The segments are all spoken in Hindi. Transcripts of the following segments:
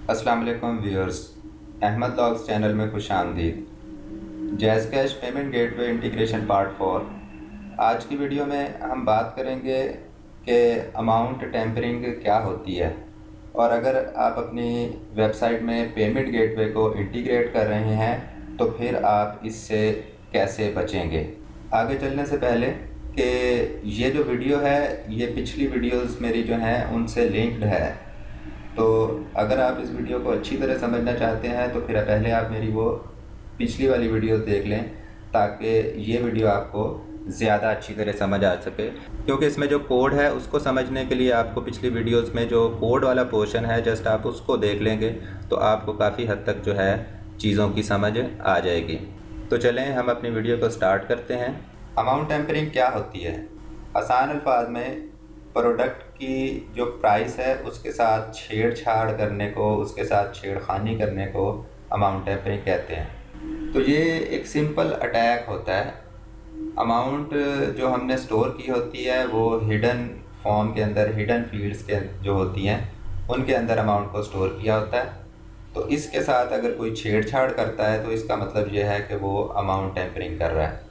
अस्सलाम वालेकुम व्यूअर्स, अहमद लॉग्स चैनल में खुश आमदीद। Jazz cash payment gateway integration part 4। आज की वीडियो में हम बात करेंगे कि अमाउंट टेम्परिंग क्या होती है और अगर आप अपनी वेबसाइट में पेमेंट गेटवे को इंटीग्रेट कर रहे हैं तो फिर आप इससे कैसे बचेंगे। आगे चलने से पहले कि ये जो वीडियो है ये पिछली वीडियोस मेरी जो हैं उनसे लिंक्ड है, तो अगर आप इस वीडियो को अच्छी तरह समझना चाहते हैं तो फिर पहले आप मेरी वो पिछली वाली वीडियोस देख लें ताकि ये वीडियो आपको ज़्यादा अच्छी तरह समझ आ सके, क्योंकि इसमें जो कोड है उसको समझने के लिए आपको पिछली वीडियोस में जो कोड वाला पोर्शन है जस्ट आप उसको देख लेंगे तो आपको काफ़ी हद तक जो है चीज़ों की समझ आ जाएगी। तो चलें हम अपनी वीडियो को स्टार्ट करते हैं। अमाउंट टेम्परिंग क्या होती है? आसान अल्फाज में प्रोडक्ट की जो प्राइस है उसके साथ छेड़छाड़ करने को, उसके साथ छेड़खानी करने को अमाउंट टेम्परिंग कहते हैं। तो ये एक सिंपल अटैक होता है। अमाउंट जो हमने स्टोर की होती है वो हिडन फॉर्म के अंदर, हिडन फील्ड्स के जो होती हैं उनके अंदर अमाउंट को स्टोर किया होता है। तो इसके साथ अगर कोई छेड़छाड़ करता है तो इसका मतलब ये है कि वो अमाउंट टेम्परिंग कर रहा है।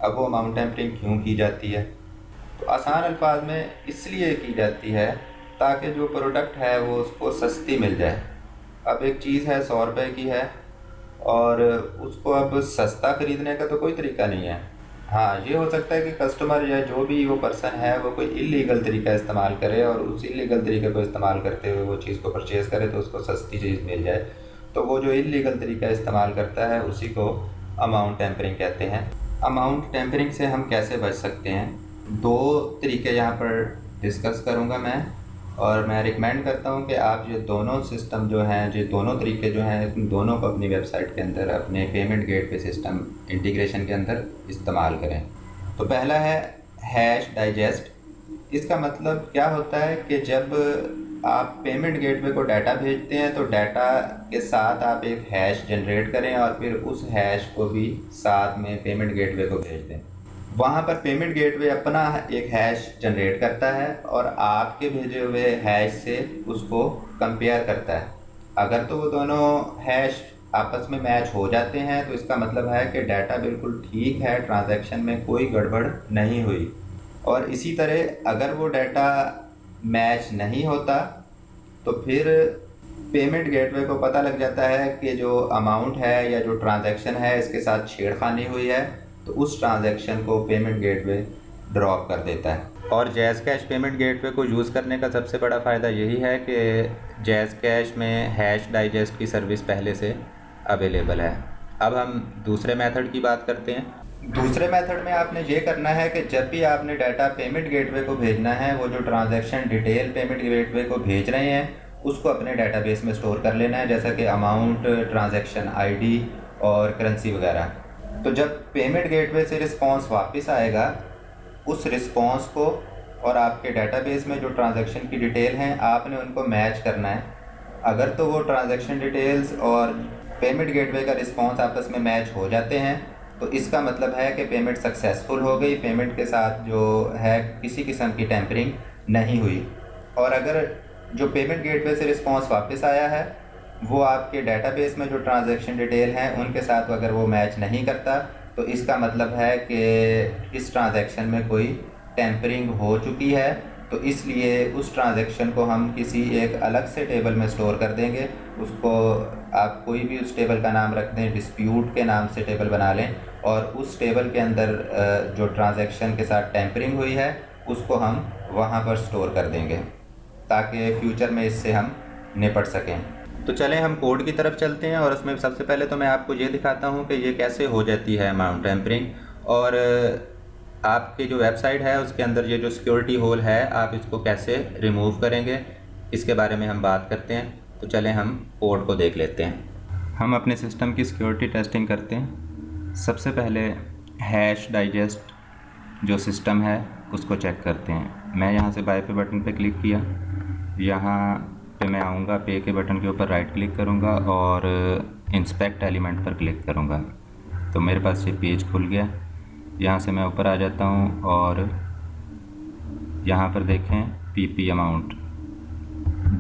अब वो अमाउंट टेम्परिंग क्यों की जाती है? तो आसान अल्फाज में इसलिए की जाती है ताकि जो प्रोडक्ट है वो उसको सस्ती मिल जाए। अब एक चीज़ है 100 रुपये की है और उसको अब सस्ता ख़रीदने का तो कोई तरीका नहीं है। हाँ, ये हो सकता है कि कस्टमर या जो भी वो पर्सन है वो कोई इल्लीगल तरीका इस्तेमाल करे और उस इल्लीगल तरीके को इस्तेमाल करते हुए वो चीज़ को परचेज़ करे तो उसको सस्ती चीज़ मिल जाए। तो वो जो इल्लीगल तरीका इस्तेमाल करता है उसी को अमाउंट टेम्परिंग कहते हैं। अमाउंट टेम्परिंग से हम कैसे बच सकते हैं? दो तरीके यहाँ पर डिस्कस करूँगा मैं, और मैं रिकमेंड करता हूँ कि आप ये दोनों सिस्टम जो हैं, ये दोनों तरीके जो हैं, इन दोनों को अपनी वेबसाइट के अंदर, अपने पेमेंट गेटवे सिस्टम इंटीग्रेशन के अंदर इस्तेमाल करें। तो पहला है हैश डाइजेस्ट। इसका मतलब क्या होता है कि जब आप पेमेंट गेटवे को डाटा भेजते हैं तो डाटा के साथ आप एक हैश जनरेट करें और फिर उस हैश को भी साथ में पेमेंट गेटवे को भेज दें। वहाँ पर पेमेंट गेटवे अपना एक हैश जनरेट करता है और आपके भेजे हुए हैश से उसको कंपेयर करता है। अगर तो वो दोनों हैश आपस में मैच हो जाते हैं तो इसका मतलब है कि डाटा बिल्कुल ठीक है, ट्रांजैक्शन में कोई गड़बड़ नहीं हुई। और इसी तरह अगर वो डाटा मैच नहीं होता तो फिर पेमेंट गेटवे को पता लग जाता है कि जो अमाउंट है या जो ट्रांजैक्शन है इसके साथ छेड़खानी हुई है, तो उस ट्रांजैक्शन को पेमेंट गेटवे ड्रॉप कर देता है। और जैज़ कैश पेमेंट गेटवे को यूज़ करने का सबसे बड़ा फ़ायदा यही है कि जैज़ कैश में हैश डाइजेस्ट की सर्विस पहले से अवेलेबल है। अब हम दूसरे मेथड की बात करते हैं। दूसरे मेथड में आपने ये करना है कि जब भी आपने डाटा पेमेंट गेटवे को भेजना है, वो जो ट्रांजैक्शन डिटेल पेमेंट गेटवे को भेज रहे हैं उसको अपने डाटाबेस में स्टोर कर लेना है, जैसा कि अमाउंट, ट्रांजैक्शन आईडी और करेंसी वगैरह। तो जब पेमेंट गेटवे से रिस्पांस वापस आएगा, उस रिस्पांस को और आपके डाटाबेस में जो ट्रांजैक्शन की डिटेल हैं आपने उनको मैच करना है। अगर तो वो ट्रांजैक्शन डिटेल्स और पेमेंट गेटवे का रिस्पांस आपस में मैच हो जाते हैं तो इसका मतलब है कि पेमेंट सक्सेसफुल हो गई, पेमेंट के साथ जो है किसी किस्म की टेम्परिंग नहीं हुई। और अगर जो पेमेंट गेटवे से रिस्पांस वापस आया है वो आपके डाटाबेस में जो ट्रांजैक्शन डिटेल हैं उनके साथ अगर वो मैच नहीं करता तो इसका मतलब है कि इस ट्रांजैक्शन में कोई टेम्परिंग हो चुकी है। तो इसलिए उस ट्रांजैक्शन को हम किसी एक अलग से टेबल में स्टोर कर देंगे। उसको आप कोई भी उस टेबल का नाम रख दें, डिस्प्यूट के नाम से टेबल बना लें और उस टेबल के अंदर जो ट्रांजैक्शन के साथ टेम्परिंग हुई है उसको हम वहाँ पर स्टोर कर देंगे ताकि फ्यूचर में इससे हम निपट सकें। तो चलें हम कोड की तरफ चलते हैं और उसमें सबसे पहले तो मैं आपको ये दिखाता हूँ कि ये कैसे हो जाती है अमाउंट टेम्परिंग। और आपकी जो वेबसाइट है उसके अंदर ये जो सिक्योरिटी होल है आप इसको कैसे रिमूव करेंगे, इसके बारे में हम बात करते हैं। तो चलें हम कोड को देख लेते हैं। हम अपने सिस्टम की सिक्योरिटी टेस्टिंग करते हैं। सबसे पहले हैश डाइजेस्ट जो सिस्टम है उसको चेक करते हैं। मैं यहाँ से बाय पे बटन पे क्लिक किया, यहाँ पे मैं आऊँगा, पे के बटन के ऊपर राइट क्लिक करूँगा और इंस्पेक्ट एलिमेंट पर क्लिक करूँगा तो मेरे पास ये पेज खुल गया। यहाँ से मैं ऊपर आ जाता हूँ और यहाँ पर देखें पीपी अमाउंट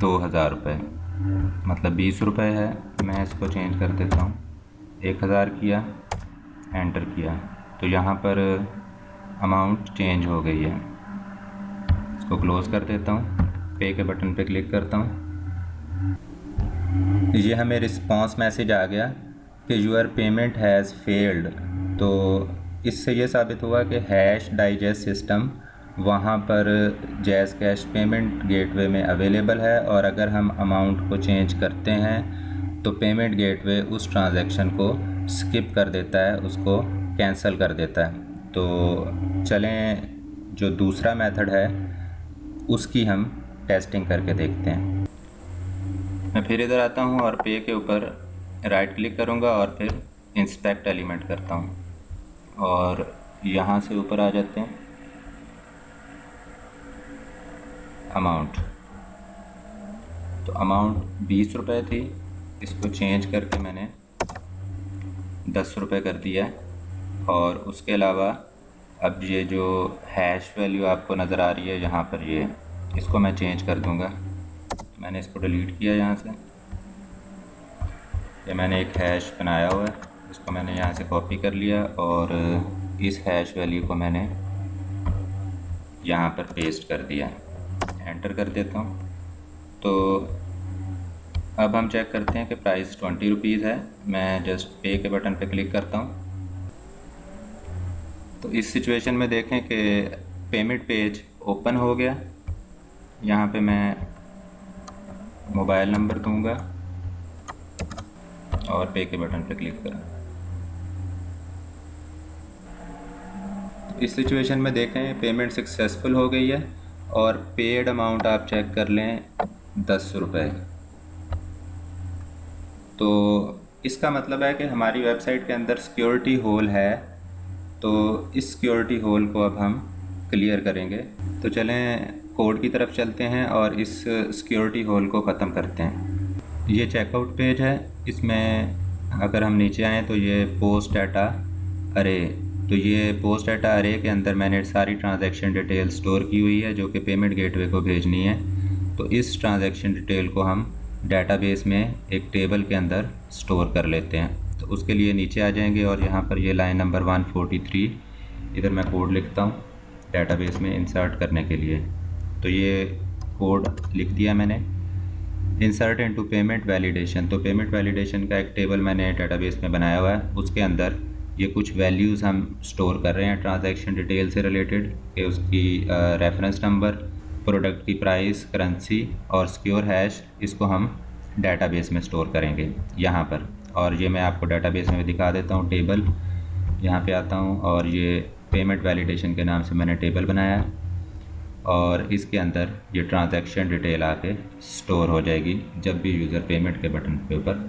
2000 रुपये। मतलब 20 रुपये है। मैं इसको चेंज कर देता हूँ, 1000 किया, एंटर किया, तो यहाँ पर अमाउंट चेंज हो गई है। इसको क्लोज़ कर देता हूँ, पे के बटन पे क्लिक करता हूँ। ये हमें रिस्पांस मैसेज आ गया कि यूर पेमेंट हैज़ फेल्ड। तो इससे ये साबित हुआ कि हैश डाइजेस्ट सिस्टम वहाँ पर जैज़ कैश पेमेंट गेटवे में अवेलेबल है, और अगर हम अमाउंट को चेंज करते हैं तो पेमेंट गेटवे उस ट्रांजैक्शन को स्किप कर देता है, उसको कैंसिल कर देता है। तो चलें जो दूसरा मेथड है उसकी हम टेस्टिंग करके देखते हैं। मैं फिर इधर आता हूँ और पे के ऊपर राइट क्लिक करूँगा और फिर इंस्पेक्ट एलिमेंट करता हूँ, और यहाँ से ऊपर आ जाते हैं अमाउंट। तो अमाउंट 20 रुपये थी, इसको चेंज करके मैंने 10 रुपये कर दिया है। और उसके अलावा अब ये जो हैश वैल्यू आपको नज़र आ रही है यहाँ पर, ये इसको मैं चेंज कर दूँगा। मैंने इसको डिलीट किया यहाँ से। ये मैंने एक हैश बनाया हुआ है, इसको मैंने यहाँ से कॉपी कर लिया और इस हैश वैल्यू को मैंने यहाँ पर पेस्ट कर दिया। एंटर कर देता हूँ। तो अब हम चेक करते हैं कि प्राइस 20 रुपीज़ है। मैं जस्ट पे के बटन पे क्लिक करता हूँ। तो इस सिचुएशन में देखें कि पेमेंट पेज ओपन हो गया। यहाँ पे मैं मोबाइल नंबर दूंगा और पे के बटन पे क्लिक करें। इस सिचुएशन में देखें पेमेंट सक्सेसफुल हो गई है और पेड अमाउंट आप चेक कर लें 10 रुपये। तो इसका मतलब है कि हमारी वेबसाइट के अंदर सिक्योरिटी होल है, तो इस सिक्योरिटी होल को अब हम क्लियर करेंगे। तो चलें कोड की तरफ चलते हैं और इस सिक्योरिटी होल को ख़त्म करते हैं। ये चेकआउट पेज है, इसमें अगर हम नीचे आएँ तो ये पोस्ट डाटा अरे, तो ये पोस्ट डाटा अरे के अंदर मैंने सारी ट्रांजैक्शन डिटेल स्टोर की हुई है जो कि पेमेंट गेटवे को भेजनी है। तो इस ट्रांजैक्शन डिटेल को हम डेटाबेस में एक टेबल के अंदर स्टोर कर लेते हैं। तो उसके लिए नीचे आ जाएंगे और यहाँ पर ये लाइन नंबर 143 इधर मैं कोड लिखता हूँ डेटाबेस में इंसर्ट करने के लिए। तो ये कोड लिख दिया मैंने, इंसर्ट इनटू पेमेंट वैलिडेशन। तो पेमेंट वैलिडेशन का एक टेबल मैंने डेटाबेस में बनाया हुआ है, उसके अंदर ये कुछ वैल्यूज़ हम स्टोर कर रहे हैं ट्रांजैक्शन डिटेल से रिलेटेड, कि उसकी रेफरेंस नंबर, प्रोडक्ट की प्राइस, करेंसी और सिक्योर हैश, इसको हम डेटाबेस में स्टोर करेंगे यहाँ पर। और ये मैं आपको डेटाबेस में दिखा देता हूँ टेबल। यहाँ पे आता हूँ और ये पेमेंट वैलिडेशन के नाम से मैंने टेबल बनाया है और इसके अंदर ये ट्रांजैक्शन डिटेल आके स्टोर हो जाएगी जब भी यूज़र पेमेंट के बटन के ऊपर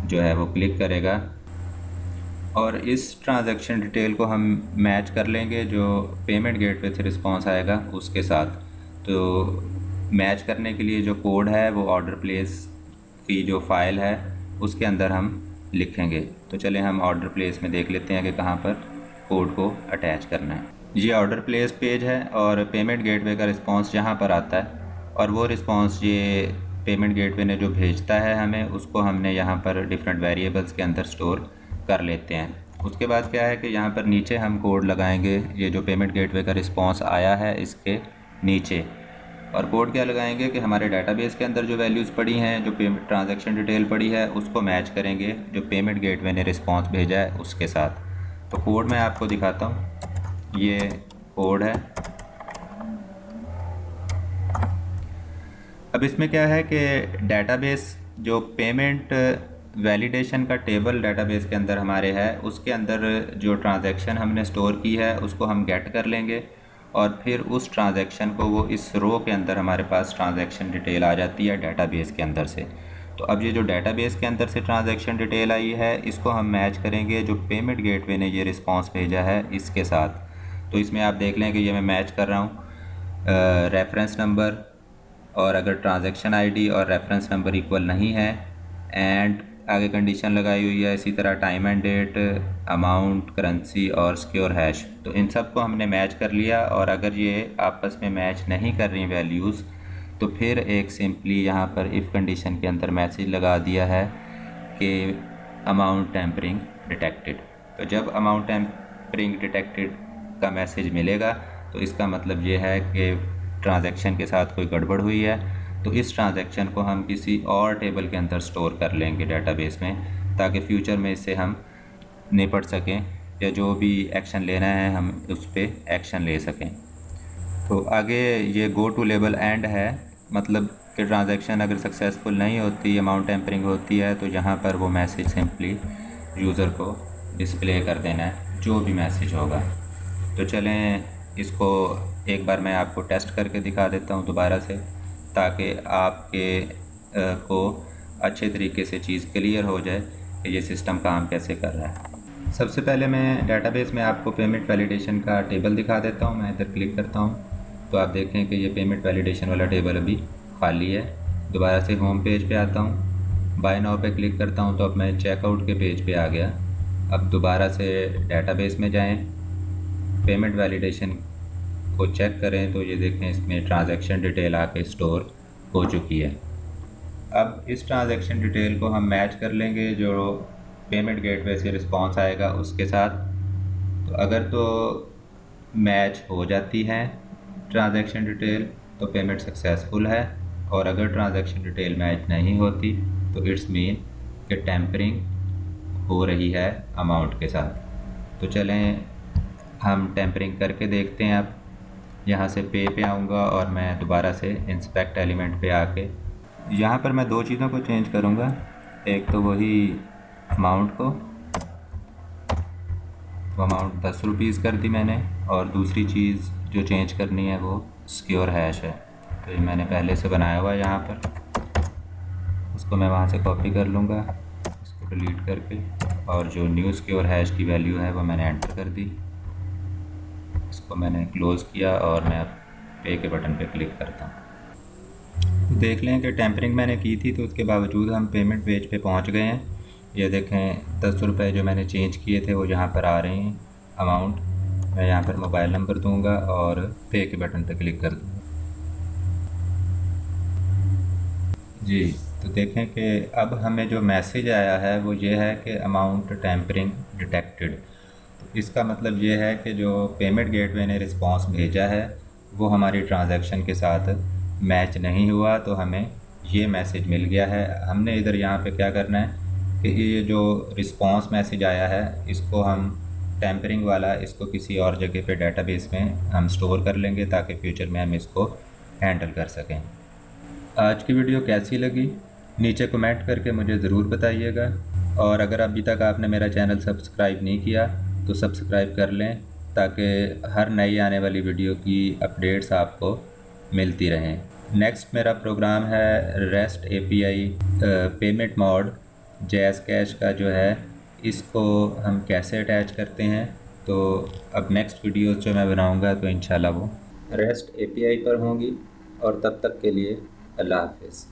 जो है वो क्लिक करेगा। और इस ट्रांजैक्शन डिटेल को हम मैच कर लेंगे जो पेमेंट गेटवे से रिस्पांस आएगा उसके साथ। तो मैच करने के लिए जो कोड है वो ऑर्डर प्लेस की जो फ़ाइल है उसके अंदर हम लिखेंगे। तो चलें हम ऑर्डर प्लेस में देख लेते हैं कि कहाँ पर कोड को अटैच करना है। ये ऑर्डर प्लेस पेज है और पेमेंट गेटवे का रिस्पांस यहाँ पर आता है, और वो रिस्पांस ये पेमेंट गेटवे ने जो भेजता है हमें, उसको हमने यहाँ पर डिफरेंट वेरिएबल्स के अंदर स्टोर कर लेते हैं। उसके बाद क्या है कि यहाँ पर नीचे हम कोड लगाएंगे, ये जो पेमेंट गेटवे का रिस्पांस आया है इसके नीचे। और कोड क्या लगाएंगे कि हमारे डेटाबेस के अंदर जो वैल्यूज़ पड़ी हैं, जो पेमेंट ट्रांजैक्शन डिटेल पड़ी है, उसको मैच करेंगे जो पेमेंट गेटवे ने रिस्पांस भेजा है उसके साथ। तो कोड मैं आपको दिखाता हूँ, ये कोड है। अब इसमें क्या है कि डेटाबेस जो पेमेंट वैलिडेशन का टेबल डेटाबेस के अंदर हमारे है, उसके अंदर जो ट्रांजैक्शन हमने स्टोर की है उसको हम गेट कर लेंगे और फिर उस ट्रांजैक्शन को वो इस रो के अंदर हमारे पास ट्रांजैक्शन डिटेल आ जाती है डेटाबेस के अंदर से। तो अब ये जो डेटाबेस के अंदर से ट्रांजैक्शन डिटेल आई है इसको हम मैच करेंगे जो पेमेंट गेटवे ने ये रिस्पांस भेजा है इसके साथ। तो इसमें आप देख लें कि ये मैं मैच कर रहा हूँ रेफरेंस नंबर, और अगर ट्रांजैक्शन आईडी और रेफरेंस नंबर इक्वल नहीं है, एंड आगे कंडीशन लगाई हुई है, इसी तरह time and date, amount, currency और सिक्योर हैश। तो इन सब को हमने मैच कर लिया। और अगर ये आपस में मैच नहीं कर रही वैल्यूज़ तो फिर एक सिंपली यहाँ पर इफ़ कंडीशन के अंदर मैसेज लगा दिया है कि अमाउंट टेम्परिंग डिटेक्टेड। तो जब अमाउंट टेम्परिंग डिटेक्टेड का मैसेज मिलेगा तो इसका मतलब ये है कि ट्रांजैक्शन के साथ कोई गड़बड़ हुई है। तो इस ट्रांजैक्शन को हम किसी और टेबल के अंदर स्टोर कर लेंगे डेटाबेस में, ताकि फ्यूचर में इससे हम निपट सकें या जो भी एक्शन लेना है हम उस पर एक्शन ले सकें। तो आगे ये गो टू लेबल एंड है, मतलब कि ट्रांजैक्शन अगर सक्सेसफुल नहीं होती, अमाउंट टेम्परिंग होती है, तो यहाँ पर वो मैसेज सिंपली यूज़र को डिस्प्ले कर देना है, जो भी मैसेज होगा। तो चलें इसको एक बार मैं आपको टेस्ट करके दिखा देता हूँ दोबारा से, ताकि आपके को अच्छे तरीके से चीज़ क्लियर हो जाए कि ये सिस्टम काम कैसे कर रहा है। सबसे पहले मैं डेटाबेस में आपको पेमेंट वैलिडेशन का टेबल दिखा देता हूँ। मैं इधर क्लिक करता हूँ तो आप देखें कि ये पेमेंट वैलिडेशन वाला टेबल अभी खाली है। दोबारा से होम पेज पे आता हूँ, बाय नाउ पे क्लिक करता हूँ तो अब मैं चेकआउट के पेज पे आ गया। अब दोबारा से डेटाबेस में जाएं, पेमेंट वैलिडेशन को चेक करें तो ये देखें इसमें ट्रांजैक्शन डिटेल आके स्टोर हो चुकी है। अब इस ट्रांजैक्शन डिटेल को हम मैच कर लेंगे जो पेमेंट गेटवे से रिस्पांस आएगा उसके साथ। तो अगर तो मैच हो जाती है ट्रांजैक्शन डिटेल तो पेमेंट सक्सेसफुल है, और अगर ट्रांजैक्शन डिटेल मैच नहीं होती तो इट्स मीन कि टेम्परिंग हो रही है अमाउंट के साथ। तो चलें हम टेम्परिंग करके देखते हैं। अब यहाँ से पे आऊँगा और मैं दोबारा से इंस्पेक्ट एलिमेंट पे आके यहाँ पर मैं दो चीज़ों को चेंज करूँगा। एक तो वही अमाउंट को, वो अमाउंट 10 रुपीज़ कर दी मैंने, और दूसरी चीज़ जो चेंज करनी है वो सिक्योर हैश है। तो ये मैंने पहले से बनाया हुआ है यहाँ पर, उसको मैं वहाँ से कॉपी कर लूँगा, इसको डिलीट करके, और जो न्यू सिक्योर हैश की वैल्यू है वो मैंने एंटर कर दी। इसको मैंने क्लोज़ किया और मैं अब पे के बटन पे क्लिक करता हूँ। तो देख लें कि टेम्परिंग मैंने की थी तो उसके बावजूद हम पेमेंट पेज पे पहुँच गए हैं। ये देखें 10 रुपये जो मैंने चेंज किए थे वो यहाँ पर आ रहे हैं अमाउंट। मैं यहाँ पर मोबाइल नंबर दूंगा और पे के बटन पर क्लिक कर दूँगा जी। तो देखें कि अब हमें जो मैसेज आया है वो ये है कि अमाउंट टेम्परिंग डिटेक्टेड। तो इसका मतलब ये है कि जो पेमेंट गेटवे ने रिस्पांस भेजा है वो हमारी ट्रांजैक्शन के साथ मैच नहीं हुआ, तो हमें ये मैसेज मिल गया है। हमने इधर यहाँ पे क्या करना है कि ये जो रिस्पांस मैसेज आया है इसको हम टेम्परिंग वाला इसको किसी और जगह पे डेटाबेस में हम स्टोर कर लेंगे, ताकि फ्यूचर में हम इसको हैंडल कर सकें। आज की वीडियो कैसी लगी नीचे कमेंट करके मुझे ज़रूर बताइएगा, और अगर अभी तक आपने मेरा चैनल सब्सक्राइब नहीं किया तो सब्सक्राइब कर लें, ताकि हर नई आने वाली वीडियो की अपडेट्स आपको मिलती रहें। नेक्स्ट मेरा प्रोग्राम है rest API payment mode jazz cash का जो है, इसको हम कैसे अटैच करते हैं। तो अब नेक्स्ट वीडियोस जो मैं बनाऊंगा तो इंशाल्लाह वो रेस्ट एपीआई पर होंगी। और तब तक के लिए अल्लाह हाफ़िज़।